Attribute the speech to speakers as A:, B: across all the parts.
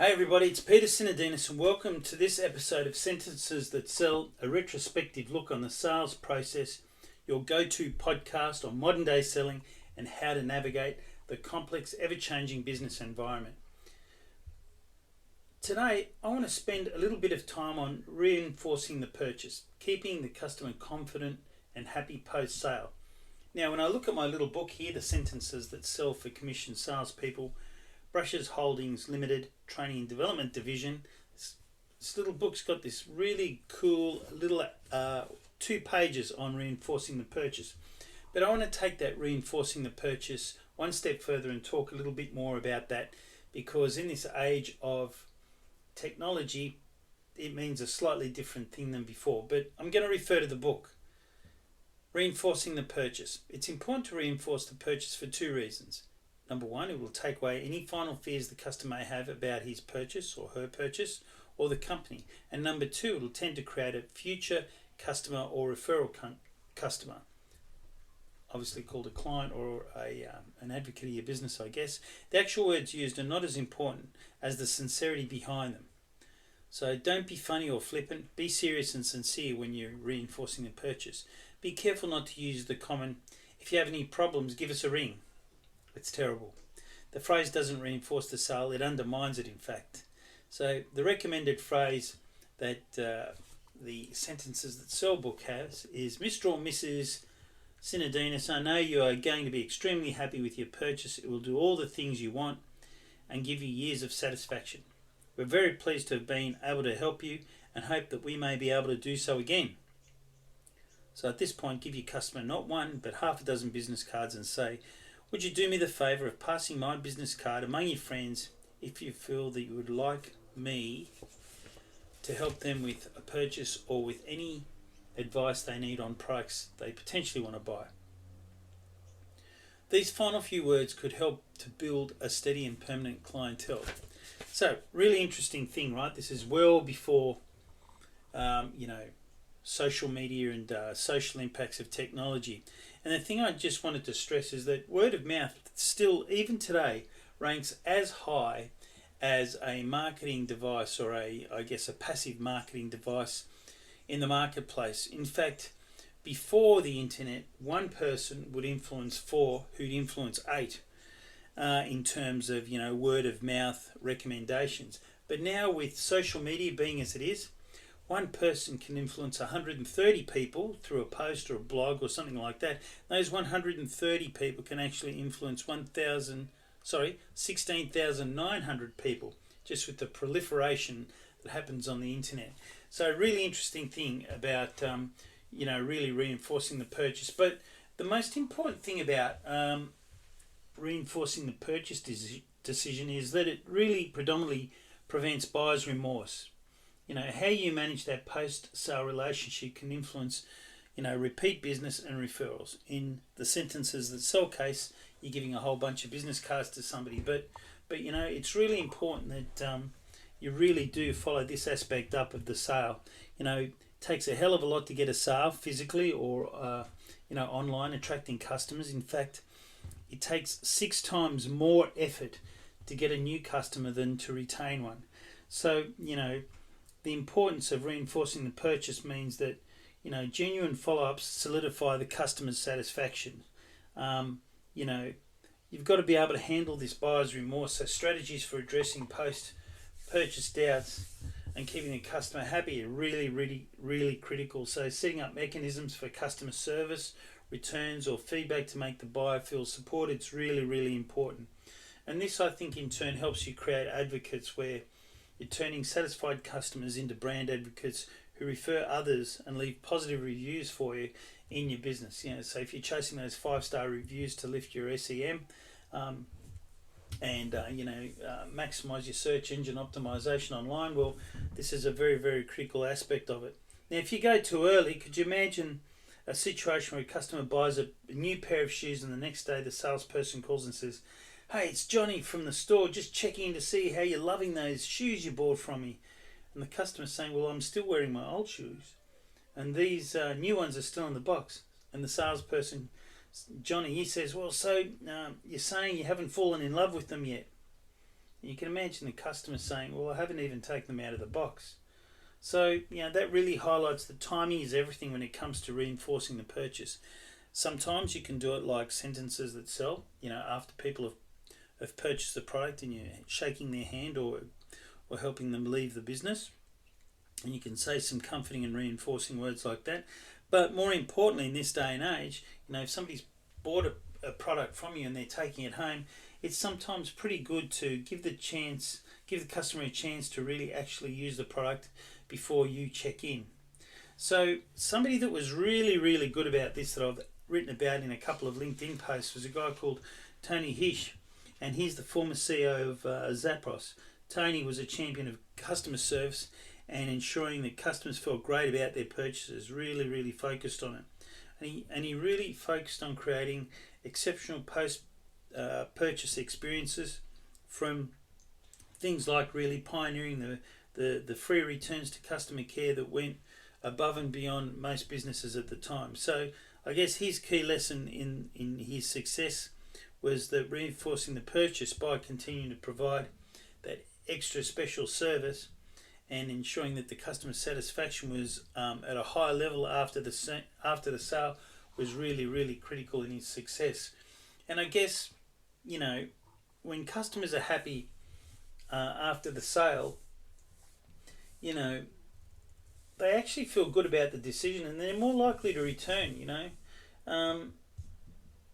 A: Hey everybody, it's Peter Sinodinos and welcome to this episode of Sentences That Sell, a retrospective look on the sales process, your go-to podcast on modern day selling and how to navigate the complex, ever-changing business environment. Today, I want to spend a little bit of time on reinforcing the purchase, keeping the customer confident and happy post-sale. Now, when I look at my little book here, The Sentences That Sell for Commission Salespeople, Brushes Holdings Limited Training and Development Division. This little book's got this really cool little 2 pages on reinforcing the purchase. But I want to take that reinforcing the purchase one step further and talk a little bit more about that, because in this age of technology, it means a slightly different thing than before. But I'm going to refer to the book. Reinforcing the purchase. It's important to reinforce the purchase for 2 reasons. Number 1, it will take away any final fears the customer may have about his purchase or her purchase or the company. And number 2, it will tend to create a future customer or referral customer, obviously called a client or an advocate of your business, I guess. The actual words used are not as important as the sincerity behind them. So don't be funny or flippant. Be serious and sincere when you're reinforcing the purchase. Be careful not to use the common, if you have any problems, give us a ring. It's terrible. The phrase doesn't reinforce the sale, it undermines it in fact. So the recommended phrase that the Sentences That Sell book has is, Mr. or Mrs. Sinodinos, I know you are going to be extremely happy with your purchase. It will do all the things you want and give you years of satisfaction. We're very pleased to have been able to help you and hope that we may be able to do so again. So at this point, give your customer not 1 but half a dozen business cards and say, would you do me the favour of passing my business card among your friends if you feel that you would like me to help them with a purchase or with any advice they need on products they potentially want to buy? These final few words could help to build a steady and permanent clientele. So, really interesting thing, right? This is well before, social media and social impacts of technology. And the thing I just wanted to stress is that word of mouth still, even today, ranks as high as a marketing device or a passive marketing device in the marketplace. In fact, before the internet, 1 person would influence 4 who'd influence 8 in terms of, word of mouth recommendations. But now with social media being as it is, 1 person can influence 130 people through a post or a blog or something like that. Those 130 people can actually influence 16,900 people just with the proliferation that happens on the internet. So a really interesting thing about, really reinforcing the purchase. But the most important thing about reinforcing the purchase decision is that it really predominantly prevents buyer's remorse. How you manage that post-sale relationship can influence, repeat business and referrals. In the Sentences That Sell case, you're giving a whole bunch of business cards to somebody, but it's really important that you really do follow this aspect up of the sale. It takes a hell of a lot to get a sale physically or online, attracting customers. In fact, it takes 6 times more effort to get a new customer than to retain one. So, the importance of reinforcing the purchase means that, genuine follow-ups solidify the customer's satisfaction. You've got to be able to handle this buyer's remorse. So strategies for addressing post-purchase doubts and keeping the customer happy are really, really, really critical. So setting up mechanisms for customer service, returns or feedback to make the buyer feel supported is really, really important. And this, I think, in turn helps you create advocates where you're turning satisfied customers into brand advocates who refer others and leave positive reviews for you in your business. So if you're chasing those 5-star reviews to lift your SEM and maximize your search engine optimization online, well, this is a very, very critical aspect of it. Now, if you go too early, could you imagine a situation where a customer buys a new pair of shoes and the next day the salesperson calls and says, hey, it's Johnny from the store, just checking in to see how you're loving those shoes you bought from me. And the customer's saying, well, I'm still wearing my old shoes and these new ones are still in the box. And the salesperson, Johnny, he says, well, so you're saying you haven't fallen in love with them yet? You can imagine the customer saying, well, I haven't even taken them out of the box. So, that really highlights the timing is everything when it comes to reinforcing the purchase. Sometimes you can do it like sentences that sell, after people have purchased the product and you're shaking their hand or helping them leave the business. And you can say some comforting and reinforcing words like that. But more importantly, in this day and age, if somebody's bought a product from you and they're taking it home, it's sometimes pretty good to give the customer a chance to really actually use the product before you check in. So somebody that was really, really good about this that I've written about in a couple of LinkedIn posts was a guy called Tony Hish, and he's the former CEO of Zappos. Tony was a champion of customer service and ensuring that customers felt great about their purchases, really, really focused on it. And he really focused on creating exceptional post-purchase experiences, from things like really pioneering the free returns to customer care that went above and beyond most businesses at the time. So I guess his key lesson in his success was that reinforcing the purchase by continuing to provide that extra special service and ensuring that the customer satisfaction was at a high level after the sale was really, really critical in his success. And I guess, when customers are happy after the sale, they actually feel good about the decision and they're more likely to return,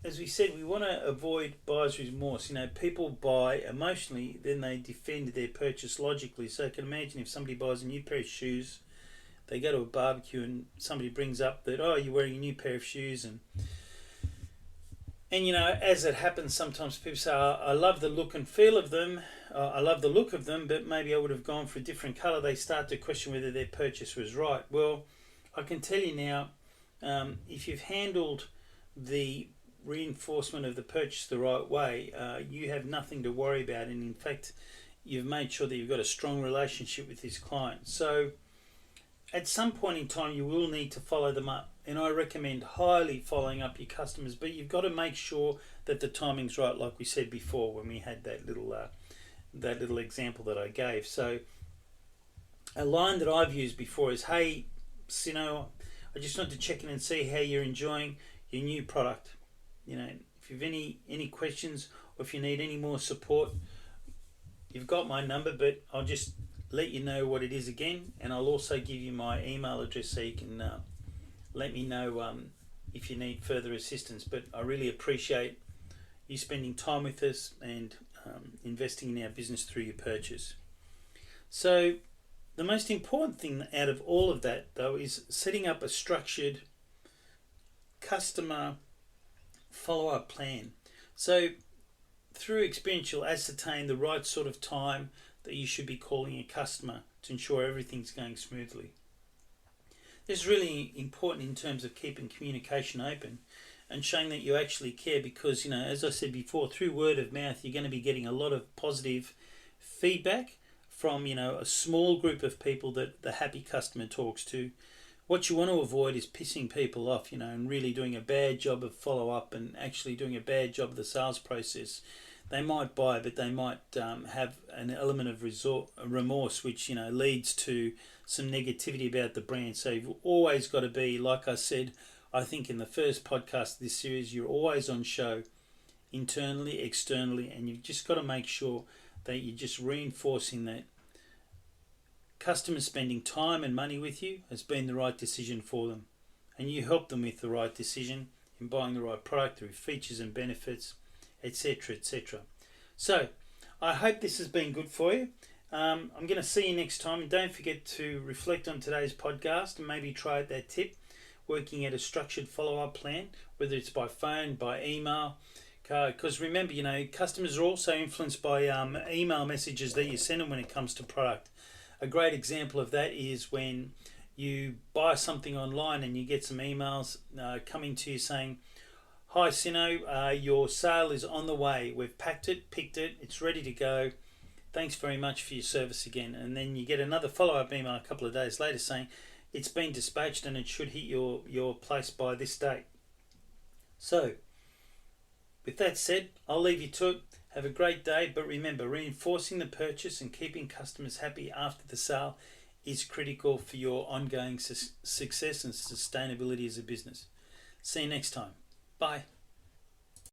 A: As we said, we want to avoid buyer's remorse. People buy emotionally, then they defend their purchase logically. So I can imagine if somebody buys a new pair of shoes, they go to a barbecue and somebody brings up that, oh, you're wearing a new pair of shoes, and as it happens, sometimes people say, I love the look and feel of them, I love the look of them, but maybe I would have gone for a different colour. They start to question whether their purchase was right. Well, I can tell you now, if you've handled the reinforcement of the purchase the right way, you have nothing to worry about, and in fact, you've made sure that you've got a strong relationship with this client. So at some point in time, you will need to follow them up, and I recommend highly following up your customers, but you've got to make sure that the timing's right, like we said before when we had that little example that I gave. So a line that I've used before is, hey, Sino, I just want to check in and see how you're enjoying your new product. If you've any questions or if you need any more support, you've got my number, but I'll just let you know what it is again, and I'll also give you my email address so you can let me know if you need further assistance. But I really appreciate you spending time with us and investing in our business through your purchase. So the most important thing out of all of that, though, is setting up a structured customer follow-up plan. So through experience, you'll ascertain the right sort of time that you should be calling a customer to ensure everything's going smoothly. This is really important in terms of keeping communication open and showing that you actually care, because, as I said before, through word of mouth, you're going to be getting a lot of positive feedback from, a small group of people that the happy customer talks to. What you want to avoid is pissing people off, and really doing a bad job of follow-up and actually doing a bad job of the sales process. They might buy, but they might have an element of remorse, which leads to some negativity about the brand. So you've always got to be, like I said, I think in the first podcast of this series, you're always on show, internally, externally, and you've just got to make sure that you're just reinforcing that customers spending time and money with you has been the right decision for them, and you help them with the right decision in buying the right product through features and benefits, etc., etc. So I hope this has been good for you. I'm going to see you next time, and don't forget to reflect on today's podcast and maybe try out that tip, working out a structured follow-up plan, whether it's by phone, by email, because remember, customers are also influenced by email messages that you send them when it comes to product. A great example of that is when you buy something online and you get some emails coming to you saying, hi Sino, your sale is on the way. We've packed it, picked it, it's ready to go. Thanks very much for your service again. And then you get another follow-up email a couple of days later saying it's been dispatched and it should hit your place by this date. So, with that said, I'll leave you to it. Have a great day, but remember, reinforcing the purchase and keeping customers happy after the sale is critical for your ongoing success and sustainability as a business. See you next time. Bye.